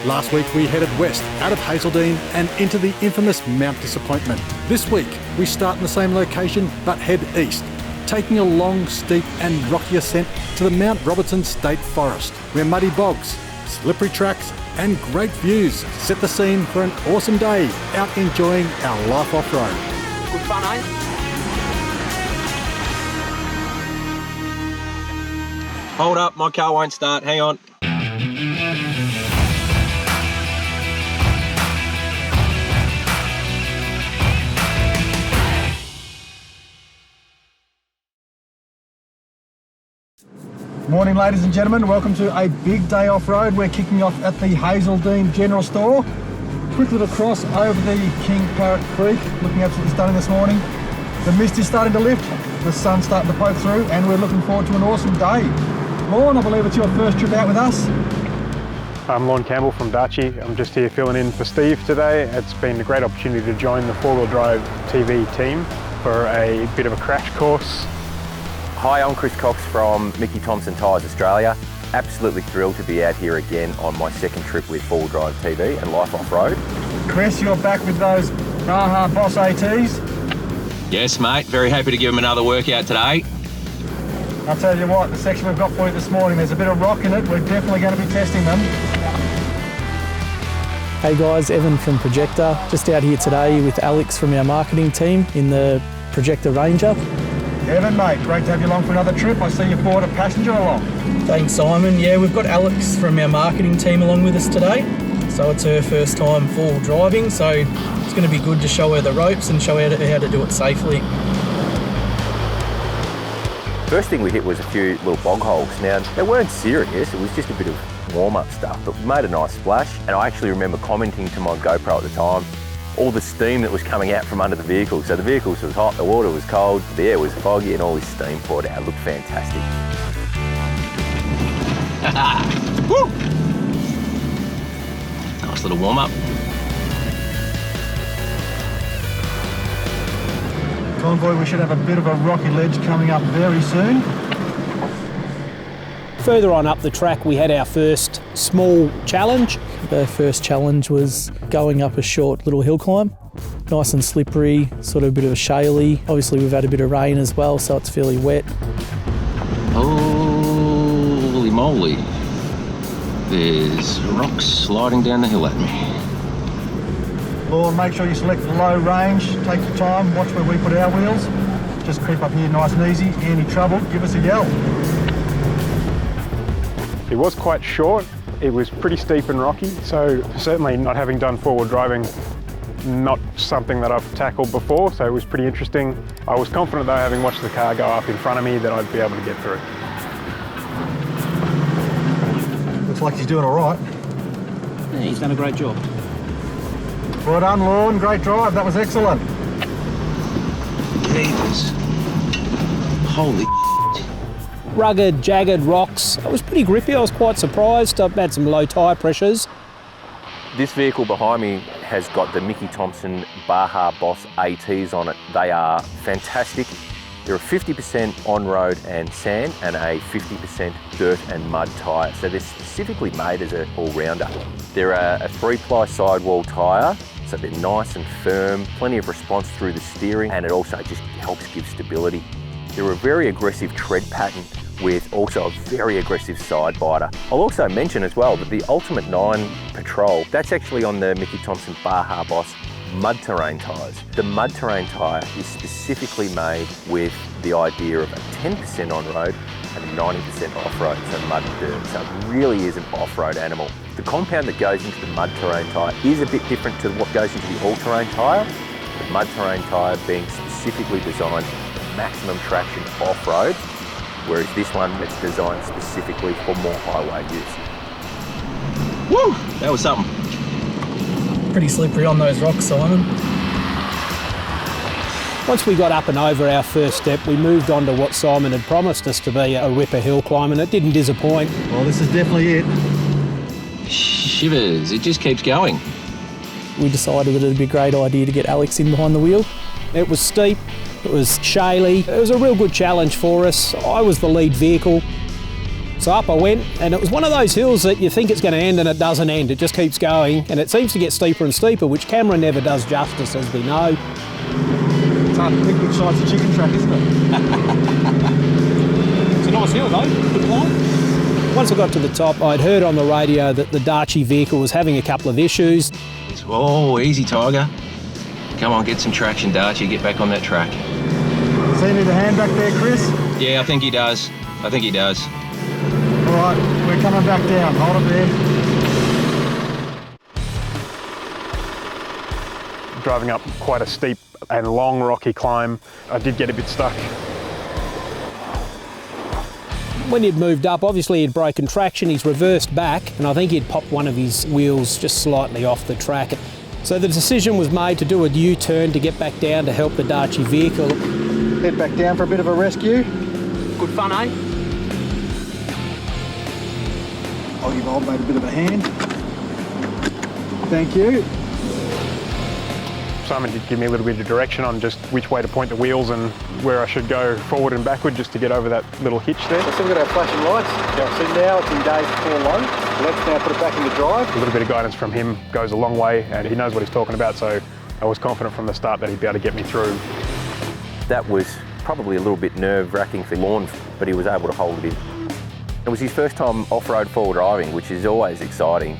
Last week we headed west out of Hazeldean and into the infamous Mount Disappointment. This week we start in the same location but head east, taking a long, steep and rocky ascent to the Mt Robertson State Forest, where muddy bogs, slippery tracks and great views set the scene for an awesome day out enjoying our life off-road. Good fun, eh? Hold up, my car won't start, hang on. Morning ladies and gentlemen, welcome to a big day off-road. We're kicking off at the Hazeldean General Store. Quick little cross over the King Parrot Creek, looking absolutely stunning this morning. The mist is starting to lift, the sun's starting to poke through, and we're looking forward to an awesome day. Lorne, I believe it's your first trip out with us. I'm Lorne Campbell from Darchi. I'm just here filling in for Steve today. It's been a great opportunity to join the four-wheel drive TV team for a bit of a crash course. Hi, I'm Chris Cox from Mickey Thompson Tyres Australia. Absolutely thrilled to be out here again on my second trip with four-wheel drive TV and life off-road. Chris, you're back with those Baja Boss ATs. Yes, mate, very happy to give them another workout today. I'll tell you what, the section we've got for you this morning, there's a bit of rock in it. We're definitely going to be testing them. Hey guys, Evan from Projector. Just out here today with Alex from our marketing team in the Projector Ranger. Evan, mate, great to have you along for another trip. I see you brought a passenger along. Thanks, Simon. Yeah, we've got Alex from our marketing team along with us today. So it's her first time full driving, so it's going to be good to show her the ropes and show her how to do it safely. First thing we hit was a few little bog holes. Now, they weren't serious, it was just a bit of warm-up stuff, but we made a nice splash, and I actually remember commenting to my GoPro at the time, all the steam that was coming out from under the vehicle. So the vehicle was hot, the water was cold, the air was foggy, and all this steam poured out. It looked fantastic. Woo! Nice little warm-up. Convoy, we should have a bit of a rocky ledge coming up very soon. Further on up the track, we had our first small challenge. The first challenge was going up a short little hill climb. Nice and slippery, sort of a bit of a shaly. Obviously we've had a bit of rain as well, so it's fairly wet. Holy moly. There's rocks sliding down the hill at me. Lord, make sure you select the low range, take your time, watch where we put our wheels. Just creep up here nice and easy. Any trouble, give us a yell. It was quite short, it was pretty steep and rocky, so certainly not having done four-wheel driving, not something that I've tackled before, so it was pretty interesting. I was confident though, having watched the car go up in front of me, that I'd be able to get through. Looks like he's doing all right. Yeah, he's done a great job. Well done, Lorne, great drive, that was excellent. Jeepers. Holy Rugged, jagged rocks. It was pretty grippy. I was quite surprised. I've had some low tyre pressures. This vehicle behind me has got the Mickey Thompson Baja Boss ATs on it. They are fantastic. They're a 50% on-road and sand and a 50% dirt and mud tyre. So they're specifically made as an all-rounder. They're a 3-ply sidewall tyre, so they're nice and firm, plenty of response through the steering, and it also just helps give stability. They're a very aggressive tread pattern with also a very aggressive side biter. I'll also mention as well that the Ultimate9 Patrol, that's actually on the Mickey Thompson Baja Boss mud terrain tyres. The mud terrain tyre is specifically made with the idea of a 10% on-road and a 90% off-road, so mud and dirt. So it really is an off-road animal. The compound that goes into the mud terrain tyre is a bit different to what goes into the all-terrain tyre. The mud terrain tyre being specifically designed for maximum traction off-road, whereas this one is designed specifically for more highway use. Woo! That was something. Pretty slippery on those rocks, Simon. Once we got up and over our first step, we moved on to what Simon had promised us to be a ripper hill climb, and it didn't disappoint. Well, this is definitely it. Shivers, it just keeps going. We decided that it'd be a great idea to get Alex in behind the wheel. It was steep, it was shaly, it was a real good challenge for us. I was the lead vehicle. So up I went, and it was one of those hills that you think it's going to end and it doesn't end. It just keeps going, and it seems to get steeper and steeper, which camera never does justice, as we know. It's hard to pick which side's the chicken track, isn't it? It's a nice hill though, good climb. Once I got to the top, I'd heard on the radio that the Daci vehicle was having a couple of issues. Oh, easy, Tiger. Come on, get some traction, Daci. Get back on that track. So you need a hand back there, Chris? Yeah, I think he does. I think he does. All right, we're coming back down. Hold it there. Driving up quite a steep and long rocky climb, I did get a bit stuck. When he'd moved up, obviously he'd broken traction, he's reversed back, and I think he'd popped one of his wheels just slightly off the track. So the decision was made to do a U-turn to get back down to help the Daci vehicle. Head back down for a bit of a rescue. Good fun, eh? I'll give old mate a bit of a hand. Thank you. Simon did give me a little bit of direction on just which way to point the wheels and where I should go forward and backward just to get over that little hitch there. So we've got our flashing lights. Yeah. So now it's engaged 4 low. Let's now put it back into drive. A little bit of guidance from him goes a long way, and he knows what he's talking about, so I was confident from the start that he'd be able to get me through. That was probably a little bit nerve-wracking for Lorne, but he was able to hold it in. It was his first time off-road forward driving, which is always exciting.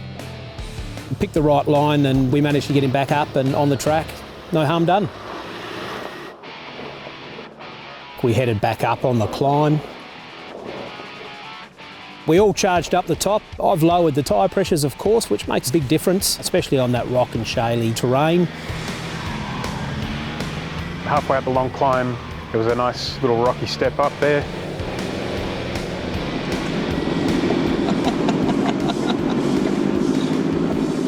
Picked the right line and we managed to get him back up and on the track. No harm done. We headed back up on the climb. We all charged up the top. I've lowered the tyre pressures, of course, which makes a big difference, especially on that rock and shaly terrain. Halfway up the long climb, there was a nice little rocky step up there.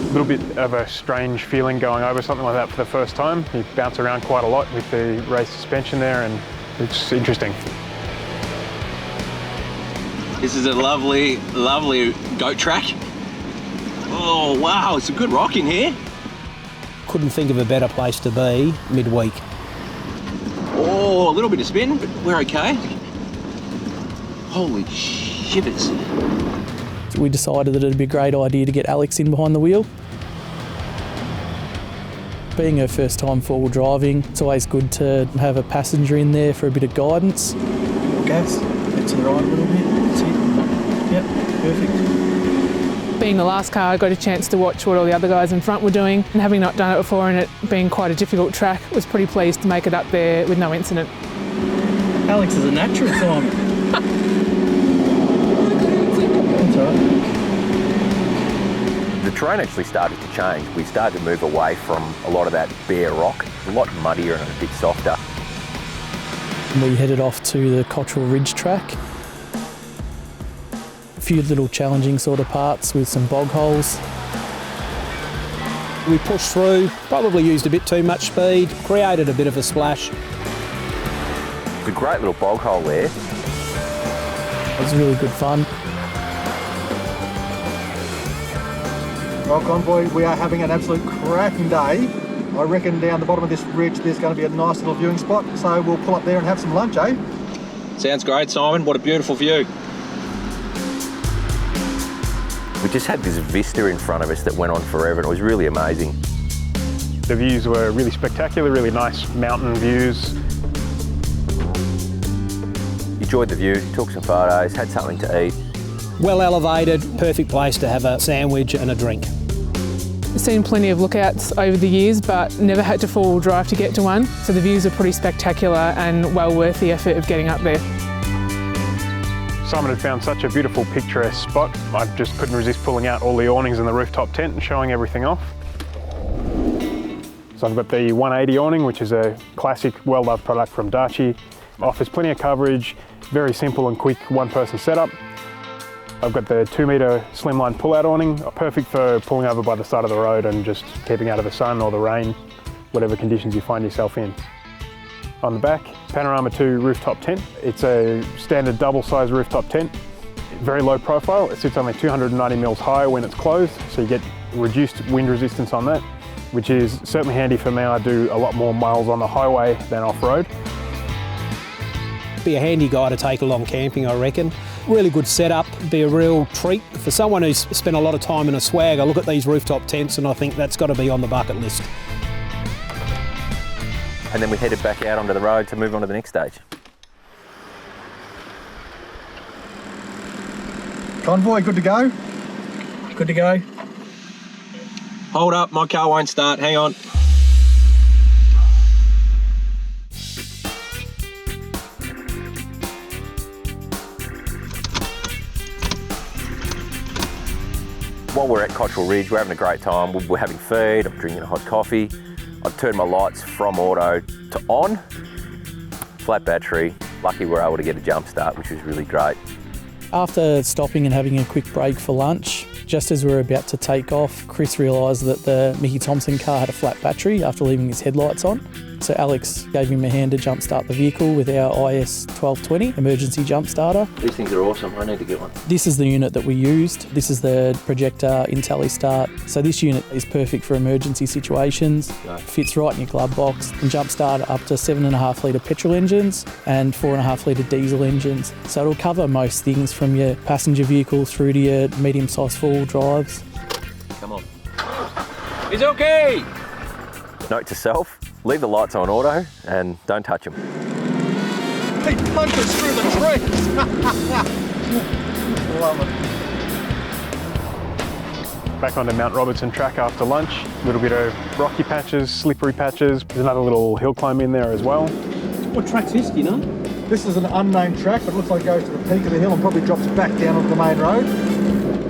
A little bit of a strange feeling going over something like that for the first time. You bounce around quite a lot with the race suspension there, and it's interesting. This is a lovely, lovely goat track. Oh, wow, it's a good rock in here. Couldn't think of a better place to be midweek. Oh, a little bit of spin, but we're okay. Holy shivers. We decided that it'd be a great idea to get Alex in behind the wheel. Being her first time four-wheel driving, it's always good to have a passenger in there for a bit of guidance. Gas, get to the right a little bit, that's it. Yep, perfect. Being the last car, I got a chance to watch what all the other guys in front were doing, and having not done it before and it being quite a difficult track, was pretty pleased to make it up there with no incident. Alex is a natural, Simon. That's all right. The terrain actually started to change. We started to move away from a lot of that bare rock, a lot muddier and a bit softer. We headed off to the Cottrell Ridge track. A few little challenging sort of parts with some bog holes. We pushed through, probably used a bit too much speed, created a bit of a splash. It's a great little bog hole there. It was really good fun. Well, convoy, we are having an absolute cracking day. I reckon down the bottom of this ridge there's going to be a nice little viewing spot, so we'll pull up there and have some lunch, eh? Sounds great, Simon. What a beautiful view. We just had this vista in front of us that went on forever, and it was really amazing. The views were really spectacular, really nice mountain views. Enjoyed the view, took some photos, had something to eat. Well elevated, perfect place to have a sandwich and a drink. Seen plenty of lookouts over the years, but never had to four-wheel drive to get to one, so the views are pretty spectacular and well worth the effort of getting up there. Simon had found such a beautiful picturesque spot, I just couldn't resist pulling out all the awnings and the rooftop tent and showing everything off. So I've got the 180 awning, which is a classic, well-loved product from Daci. Offers plenty of coverage, very simple and quick one-person setup. I've got the 2-metre slimline pull-out awning, perfect for pulling over by the side of the road and just keeping out of the sun or the rain, whatever conditions you find yourself in. On the back, Panorama 2 rooftop tent. It's a standard double-size rooftop tent, very low profile. It sits only 290 mils high when it's closed, so you get reduced wind resistance on that, which is certainly handy for me. I do a lot more miles on the highway than off-road. Be a handy guy to take along camping, I reckon. Really good setup, be a real treat. For someone who's spent a lot of time in a swag, I look at these rooftop tents and I think that's got to be on the bucket list. And then we headed back out onto the road to move on to the next stage. Convoy, good to go? Good to go. Hold up, my car won't start, hang on. While we're at Cottrell Ridge, we're having a great time. We're having feed, I'm drinking a hot coffee. I've turned my lights from auto to on. Flat battery. Lucky we're able to get a jump start, which was really great. After stopping and having a quick break for lunch, just as we were about to take off, Chris realised that the Mickey Thompson car had a flat battery after leaving his headlights on. So Alex gave him a hand to jump start the vehicle with our IS 1220 emergency jump starter. These things are awesome, I need to get one. This is the unit that we used. This is the projector IntelliStart. So this unit is perfect for emergency situations. Fits right in your glove box and jump start up to 7.5 litre petrol engines and 4.5 litre diesel engines. So it'll cover most things from your passenger vehicle through to your medium-sized four-wheel drives. Come on. It's okay! Note to self, leave the lights on auto and don't touch them. He punches through the trees! Love it. Back onto Mt Robertson track after lunch. A little bit of rocky patches, slippery patches. There's another little hill climb in there as well. What track's this, do you know? This is an unnamed track, but it looks like it goes to the peak of the hill and probably drops back down onto the main road.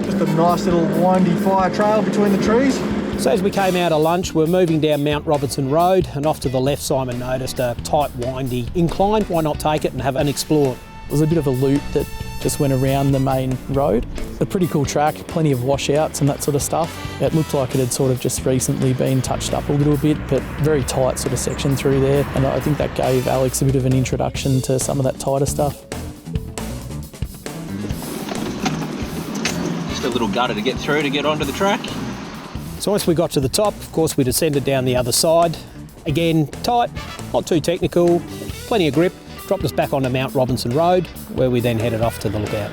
Just a nice little windy fire trail between the trees. So as we came out of lunch, we're moving down Mt Robertson Road, and off to the left, Simon noticed a tight, windy incline. Why not take it and have an explore? It was a bit of a loop that just went around the main road. A pretty cool track, plenty of washouts and that sort of stuff. It looked like it had sort of just recently been touched up a little bit, but very tight sort of section through there. And I think that gave Alex a bit of an introduction to some of that tighter stuff. Just a little gutter to get through to get onto the track. So once we got to the top, of course, we descended down the other side. Again, tight, not too technical, plenty of grip. Dropped us back onto Mt Robertson Road, where we then headed off to the lookout.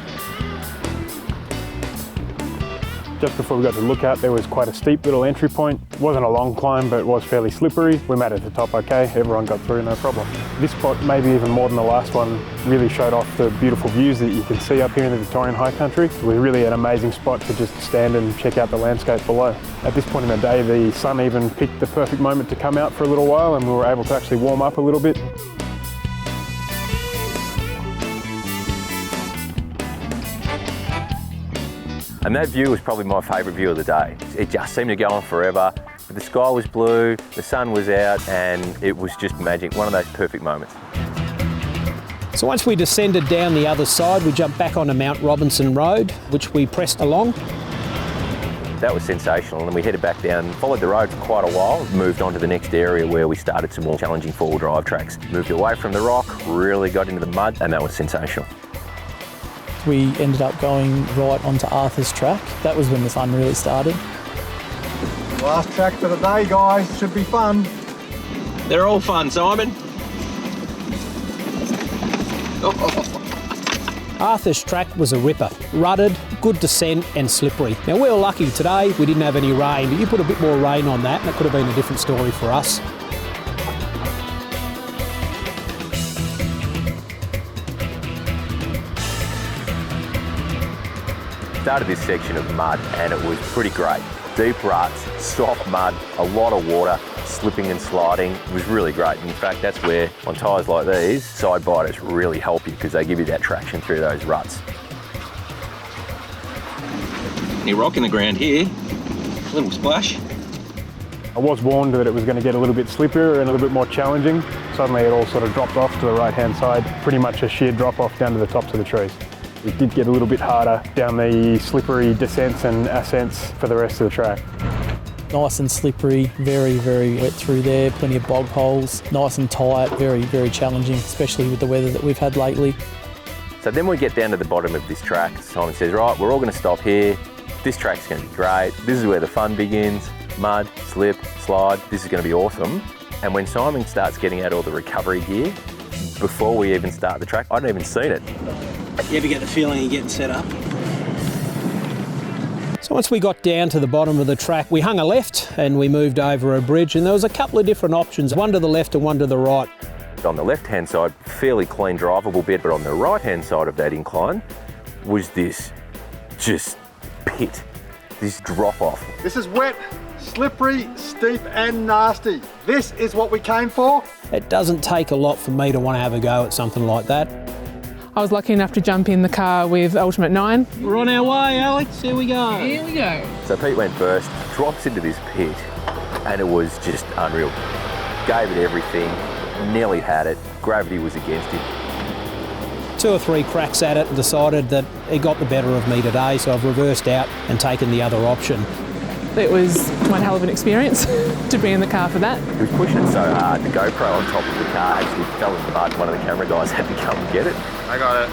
Just before we got to the lookout, there was quite a steep little entry point. It wasn't a long climb, but it was fairly slippery. We made it to the top okay, everyone got through, no problem. This spot, maybe even more than the last one, really showed off the beautiful views that you can see up here in the Victorian High Country. It was really an amazing spot to just stand and check out the landscape below. At this point in the day, the sun even picked the perfect moment to come out for a little while, and we were able to actually warm up a little bit. And that view was probably my favourite view of the day. It just seemed to go on forever. The sky was blue, the sun was out, and it was just magic. One of those perfect moments. So once we descended down the other side, we jumped back onto Mt Robertson Road, which we pressed along. That was sensational, and we headed back down, followed the road for quite a while, moved on to the next area where we started some more challenging four-wheel drive tracks. Moved away from the rock, really got into the mud, and that was sensational. We ended up going right onto Arthur's track. That was when the fun really started. Last track for the day, guys. Should be fun. They're all fun, Simon. Arthur's track was a ripper. Rutted, good descent and slippery. Now we were lucky today, we didn't have any rain, but you put a bit more rain on that and it could have been a different story for us. Started this section of mud and it was pretty great. Deep ruts, soft mud, a lot of water, slipping and sliding. It was really great. In fact, that's where on tyres like these, side biters really help you because they give you that traction through those ruts. Any rock in the ground here, a little splash. I was warned that it was going to get a little bit slippier and a little bit more challenging. Suddenly it all sort of dropped off to the right-hand side, pretty much a sheer drop-off down to the tops of the trees. It did get a little bit harder down the slippery descents and ascents for the rest of the track. Nice and slippery, very, very wet through there, plenty of bog holes, nice and tight, very, very challenging, especially with the weather that we've had lately. So then we get down to the bottom of this track. Simon says, right, we're all going to stop here. This track's going to be great. This is where the fun begins. Mud, slip, slide, this is going to be awesome. And when Simon starts getting out all the recovery gear, before we even start the track, I hadn't even seen it. You ever get the feeling you're getting set up? So once we got down to the bottom of the track, we hung a left and we moved over a bridge, and there was a couple of different options, one to the left and one to the right. On the left-hand side, fairly clean drivable bit, but on the right-hand side of that incline was this just pit, this drop-off. This is wet, slippery, steep and nasty. This is what we came for. It doesn't take a lot for me to want to have a go at something like that. I was lucky enough to jump in the car with Ultimate9. We're on our way, Alex, here we go. Here we go. So Pete went first, drops into this pit, and it was just unreal. Gave it everything, nearly had it, gravity was against him. 2 or 3 cracks at it and decided that it got the better of me today, so I've reversed out and taken the other option. It was one hell of an experience to be in the car for that. He was pushing it so hard, the GoPro on top of the car actually fell in the mud. One of the camera guys had to come and get it. I got it.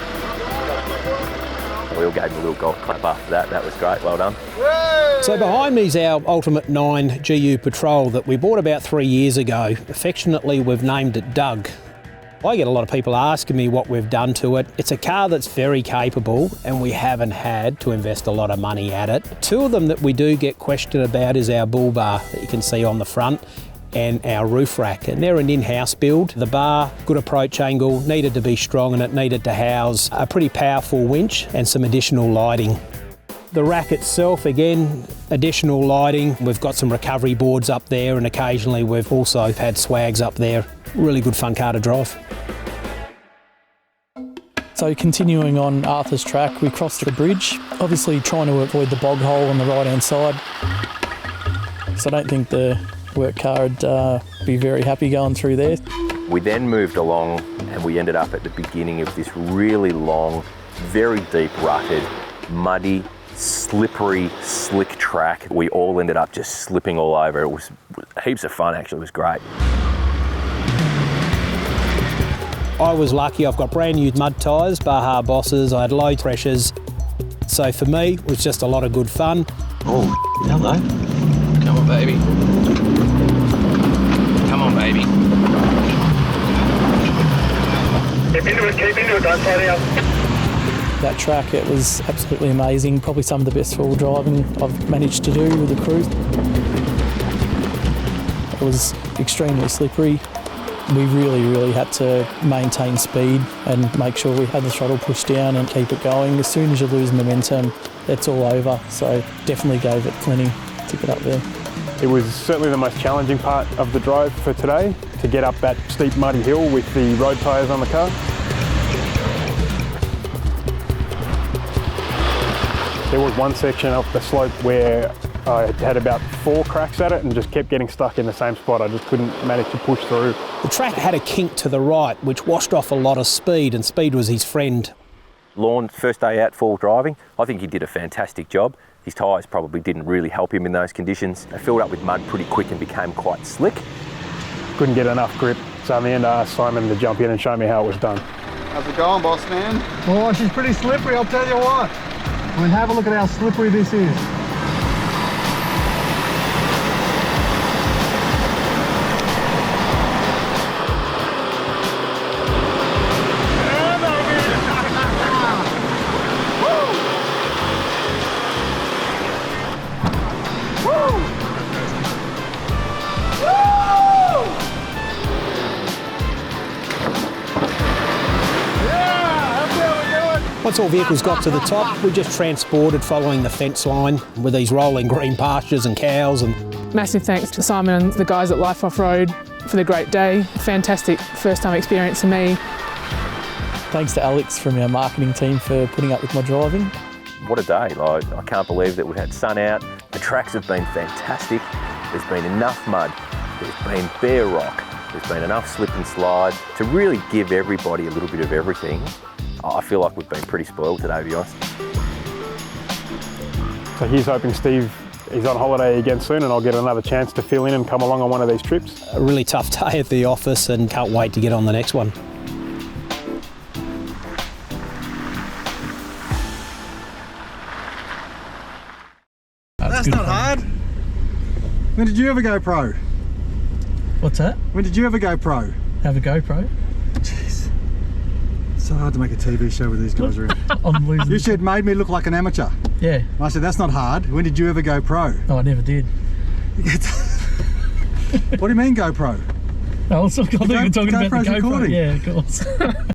We all gave him a little golf clap after that. That was great, well done. So behind me is our Ultimate9 GU Patrol that we bought about 3 years ago. Affectionately, we've named it Doug. I get a lot of people asking me what we've done to it. It's a car that's very capable and we haven't had to invest a lot of money at it. 2 of them that we do get questioned about is our bull bar that you can see on the front and our roof rack, and they're an in-house build. The bar, good approach angle, needed to be strong and it needed to house a pretty powerful winch and some additional lighting. The rack itself, again, additional lighting. We've got some recovery boards up there and occasionally we've also had swags up there. Really good fun car to drive. So continuing on Arthur's track, we crossed the bridge, obviously trying to avoid the bog hole on the right-hand side. So I don't think the work car would be very happy going through there. We then moved along and we ended up at the beginning of this really long, very deep rutted, muddy, slippery, slick track. We all ended up just slipping all over. It was heaps of fun, actually. It was great. I was lucky. I've got brand new mud tyres, Baja Bosses. I had low pressures. So for me, it was just a lot of good fun. Oh, hello. Come on, baby. Come on, baby. Keep into it, don't slow down. That track, it was absolutely amazing. Probably some of the best four-wheel driving I've managed to do with the crew. It was extremely slippery. We really had to maintain speed and make sure we had the throttle pushed down and keep it going. As soon as you lose momentum, it's all over. So definitely gave it plenty to get up there. It was certainly the most challenging part of the drive for today, to get up that steep muddy hill with the road tyres on the car. There was one section up the slope where I had about 4 cracks at it and just kept getting stuck in the same spot. I just couldn't manage to push through. The track had a kink to the right, which washed off a lot of speed, and speed was his friend. Lorne, first day out full driving, I think he did a fantastic job. His tyres probably didn't really help him in those conditions. They filled up with mud pretty quick and became quite slick. Couldn't get enough grip, so in the end I asked Simon to jump in and show me how it was done. How's it going, boss man? Oh, she's pretty slippery, I'll tell you what. I mean, have a look at how slippery this is. Once all vehicles got to the top, we just transported following the fence line with these rolling green pastures and cows. And Massive thanks to Simon and the guys at Life Off-Road for the great day. Fantastic first time experience for me. Thanks to Alex from our marketing team for putting up with my driving. What a day. Like, I can't believe that we've had sun out. The tracks have been fantastic. There's been enough mud. There's been bare rock. There's been enough slip and slide to really give everybody a little bit of everything. I feel like we've been pretty spoiled today, to be honest. So here's hoping Steve is on holiday again soon and I'll get another chance to fill in and come along on one of these trips. a really tough day at the office and can't wait to get on the next one. That's not hard. When did you ever go pro? What's that? When did you ever go pro? Have a GoPro? Jeez. So hard to make a TV show with these guys around. I'm losing. You said made me look like an amateur. Yeah. I said, that's not hard. When did you ever go pro? No, I never did. What do you mean go pro? No, I think you're talking about the GoPro's GoPro. recording. Yeah, of course.